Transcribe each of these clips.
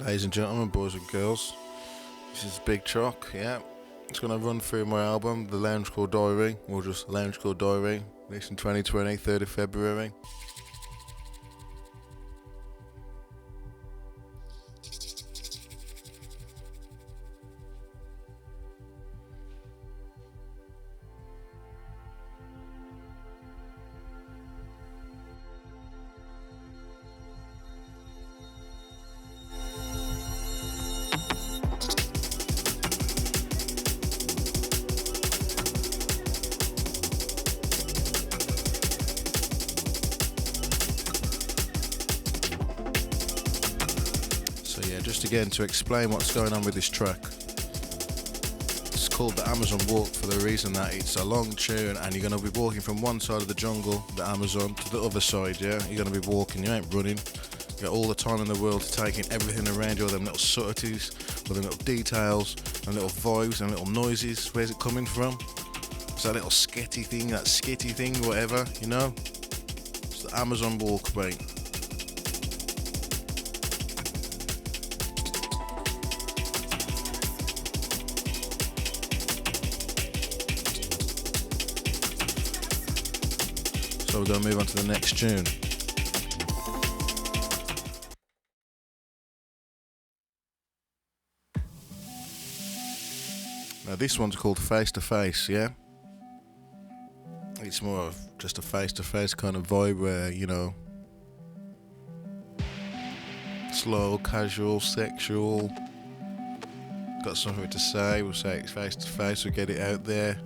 Ladies and gentlemen, boys and girls, this is Bigchoc, yeah. It's going to run through my album, The Loungecore Diary, or just Loungecore Diary, released in 2020, 3rd of February. So yeah, just again to explain what's going on with this track. It's called the Amazon Walk for the reason that it's a long tune and you're going to be walking from one side of the jungle, the Amazon, to the other side, yeah? You're going to be walking, you ain't running. You got all the time in the world to take in everything around you, all them little subtleties, all them little details, and little vibes and little noises. Where's it coming from? It's that little skitty thing, whatever, you know? It's the Amazon Walk, mate. So we're going to move on to the next tune. Now this one's called Face to Face, yeah? It's more of just a face-to-face kind of vibe where, you know, slow, casual, sexual, got something to say, we'll say it face to face, we'll get it out there,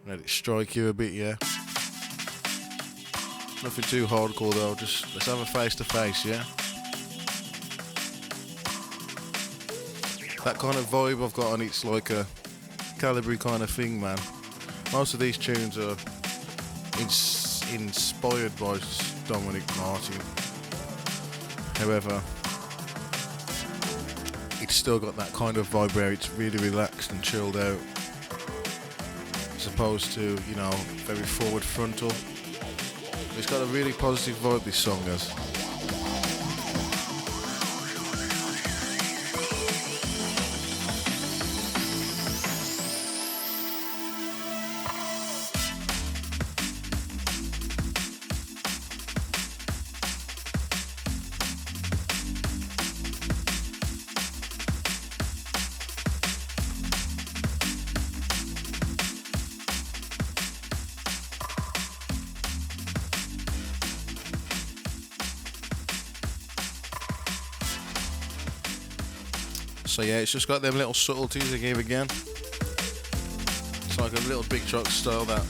let it strike you a bit, yeah? Nothing too hardcore though, just let's have a face to face, yeah? That kind of vibe I've got on it's like a Calibri kind of thing, man. Most of these tunes are inspired by Dominic Martin. However, it's still got that kind of vibe where it's really relaxed and chilled out, as opposed to, you know, very forward frontal. It's got a really positive vibe, this song has. So yeah, it's just got them little subtleties again. It's like a little Bigchoc style, that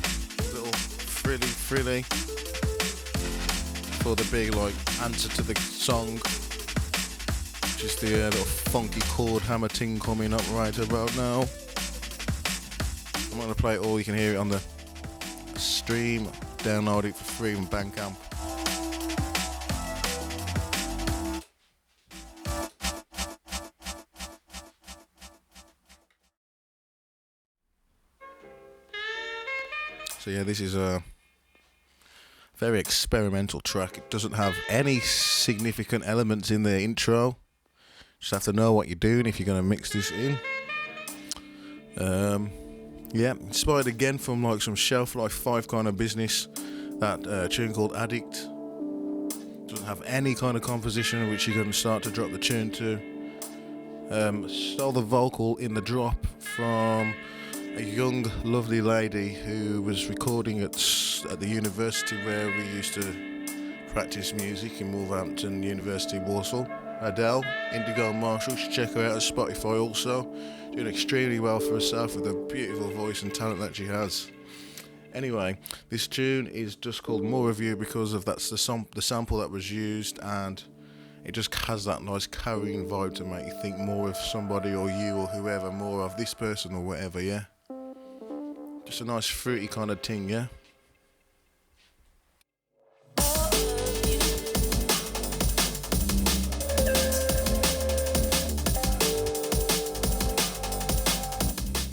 little frilly for the big like answer to the song. Just the little funky chord hammer ting coming up right about now. I'm not gonna play it all, you can hear it on the stream. Download it for free from Bandcamp. So yeah, this is a very experimental track. It doesn't have any significant elements in the intro. Just have to know what you're doing if you're going to mix this in. Yeah, inspired again from like some Shelf Life 5 kind of business. That tune called Addict. Doesn't have any kind of composition which you can start to drop the tune to. Stole the vocal in the drop from a young, lovely lady who was recording at the university where we used to practice music in Wolverhampton University, Warsaw. Adele, Indigo Marshall, you should check her out on Spotify also. Doing extremely well for herself with a beautiful voice and talent that she has. Anyway, this tune is just called More of You because of that's the sample that was used, and it just has that nice carrying vibe to make you think more of somebody or you or whoever, more of this person or whatever, yeah? Just a nice fruity kind of thing, yeah?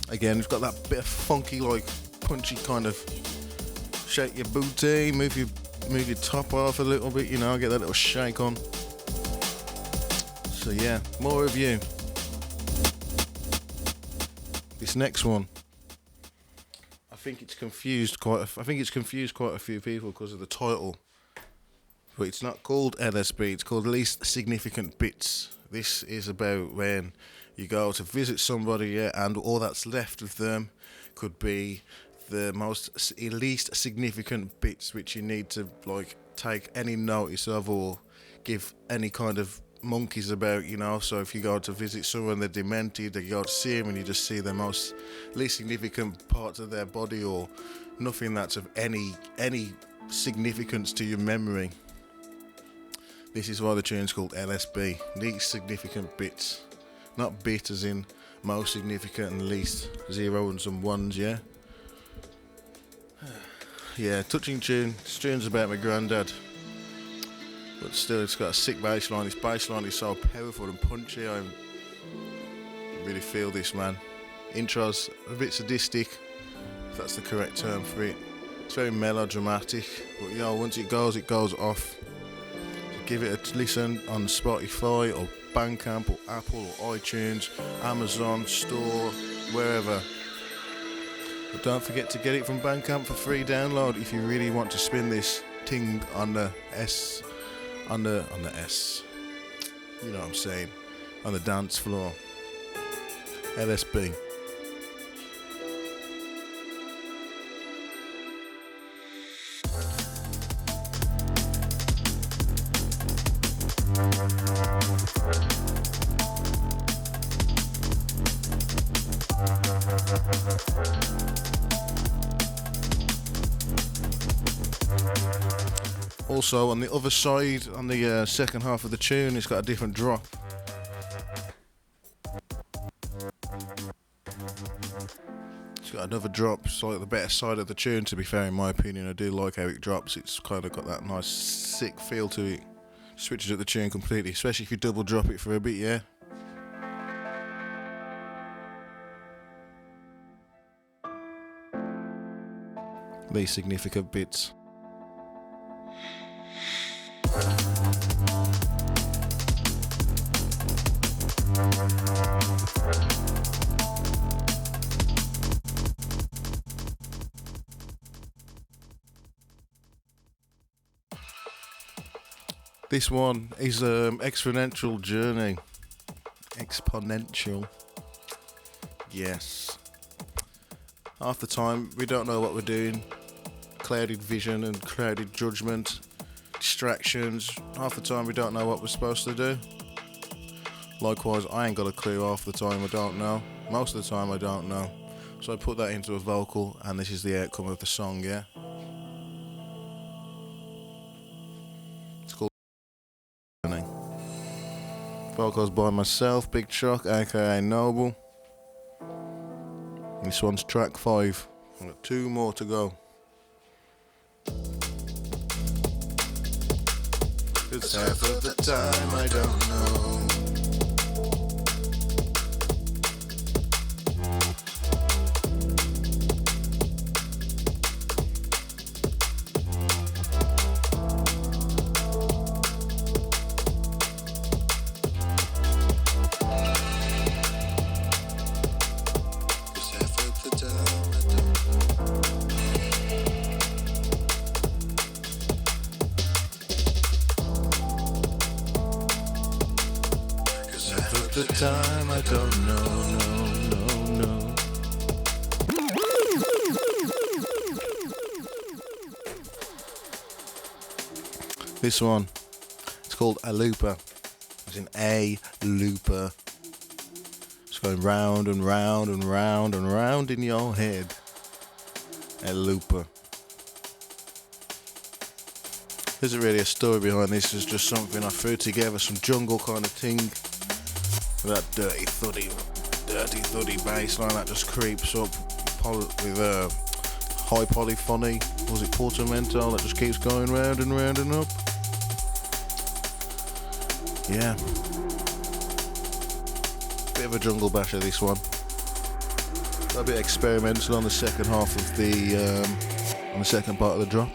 Again, we've got that bit of funky, like, punchy kind of shake your booty, move your top off a little bit, you know, get that little shake on. So yeah, more of you. This next one, I think it's confused quite a few people because of the title. But it's not called LSB, it's called Least Significant Bits. This is about when you go to visit somebody, yeah, and all that's left of them could be the least significant bits which you need to like take any notice of or give any kind of monkeys about, you know. So if you go to visit someone, they're demented, you go to see them and you just see the most least significant parts of their body or nothing that's of any significance to your memory. This is why the tune's called LSB, least significant bits. Not bit as in most significant and least, zeros and ones, yeah? Yeah, touching tune. This tune's about my granddad. But still, it's got a sick bass line. This bass line is so powerful and punchy. I really feel this, man. Intro's a bit sadistic, if that's the correct term for it. It's very melodramatic, but yo, once it goes off. Give it a listen on Spotify or Bandcamp or Apple or iTunes, Amazon, store, wherever. But don't forget to get it from Bandcamp for free download if you really want to spin this ting on the S, on the S. You know what I'm saying? On the dance floor. LSB. Also, on the other side, on the second half of the tune, it's got a different drop. It's got another drop. It's like the better side of the tune, to be fair, in my opinion. I do like how it drops. It's kind of got that nice, sick feel to it. Switches up the tune completely, especially if you double drop it for a bit, yeah? Least significant bits. This one is Exponential Journey. Exponential. Yes. Half the time we don't know what we're doing. Clouded vision and clouded judgment. Distractions. Half the time we don't know what we're supposed to do. Likewise, I ain't got a clue half the time. I don't know. Most of the time I don't know. So I put that into a vocal and this is the outcome of the song, yeah? It's called Vocals by myself, Bigchoc, aka Noble. This one's track 5. I've got 2 more to go. Cause half of the time I don't know. The time I don't know, no. This one, it's called a looper. It's in a looper. It's going round and round and round and round in your head. A looper. There isn't really a story behind this. It's just something I threw together, some jungle kind of thing. That dirty thuddy bass line that just creeps up with high polyphony. Was it portamento that just keeps going round and round and up? Yeah. Bit of a jungle basher, this one. Got a bit experimental on the second half of the on the second part of the drop.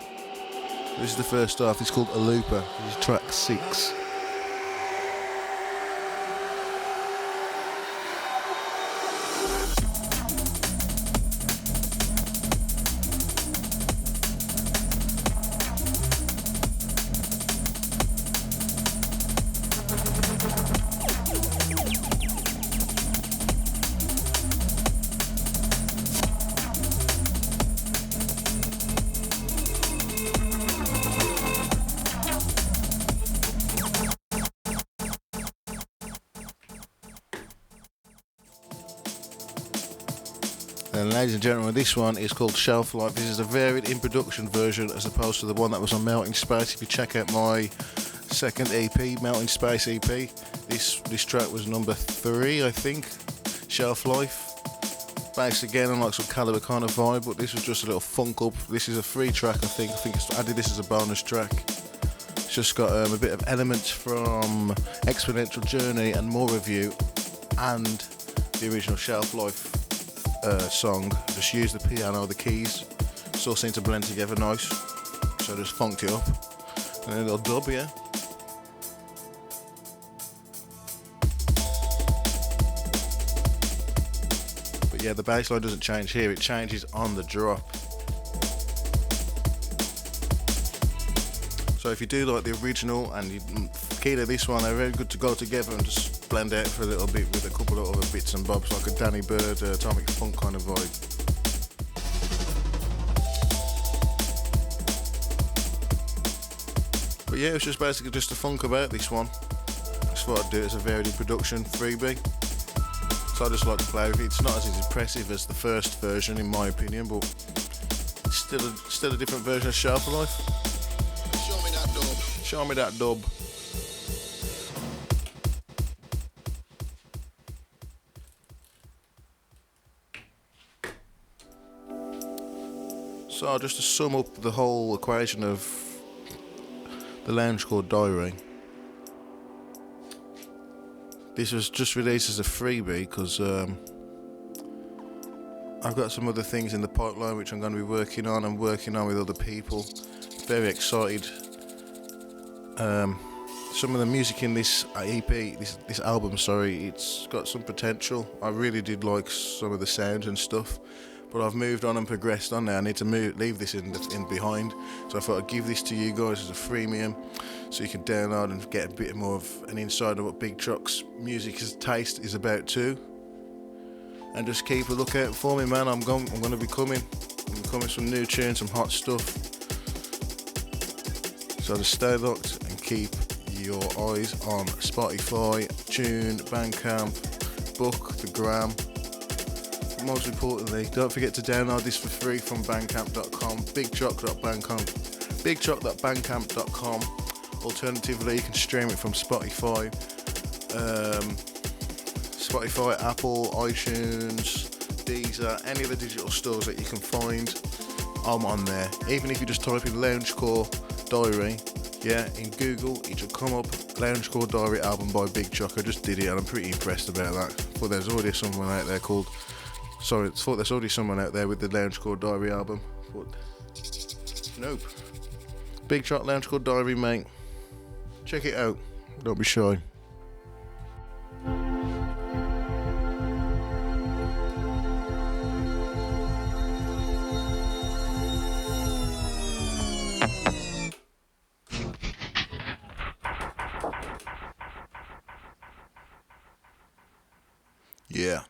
This is the first half. It's called a looper. This is track 6. And ladies and gentlemen, this one is called Shelf Life. This is a varied in production version as opposed to the one that was on Melting Space. If you check out my second EP, Melting Space EP, this track was number 3, I think. Shelf Life. Based again on like some Calibre kind of vibe, but this was just a little funk up. This is a free track, I think. I did this as a bonus track. It's just got a bit of elements from Exponential Journey and More of You and the original Shelf Life song. Just use the piano, the keys. Still seem to blend together nice. So I just funked it up. And a little dub, yeah. Yeah, the bass line doesn't change here, it changes on the drop. So if you do like the original and you key to this one, they're very good to go together and just blend out for a little bit with a couple of other bits and bobs, like a Danny Bird, Atomic Funk kind of vibe. But yeah, it was just basically just a funk about this one. Just thought I'd do it as a varied production freebie. So I just like to play with it. It's not as impressive as the first version in my opinion, but it's still a different version of Shelf Life. Show me that dub. Show me that dub. So just to sum up the whole equation of the Loungecore diary. This was just released as a freebie because I've got some other things in the pipeline which I'm going to be working on and working on with other people. Very excited. Some of the music in this EP, this album, sorry, it's got some potential. I really did like some of the sounds and stuff, but I've moved on and progressed on now. I need to leave this in behind, so I thought I'd give this to you guys as a freemium, so you can download and get a bit more of an insight of what Bigchoc's music taste is about too. And just keep a lookout for me, man. I'm going to be coming. I'm coming some new tunes, some hot stuff. So just stay locked and keep your eyes on Spotify, Tune, Bandcamp, Book, the Gram. But most importantly, don't forget to download this for free from bandcamp.com, bigchoc.bandcamp.com. Alternatively, you can stream it from Spotify, Apple, iTunes, Deezer, any of the digital stores that you can find. I'm on there. Even if you just type in Loungecore Diary, yeah, in Google, it should come up. Loungecore Diary album by Bigchoc. I just did it and I'm pretty impressed about that. Thought there's already someone out there with the Loungecore Diary album. But nope. Bigchoc Loungecore Diary, mate. Check it out. Don't be shy. Yeah.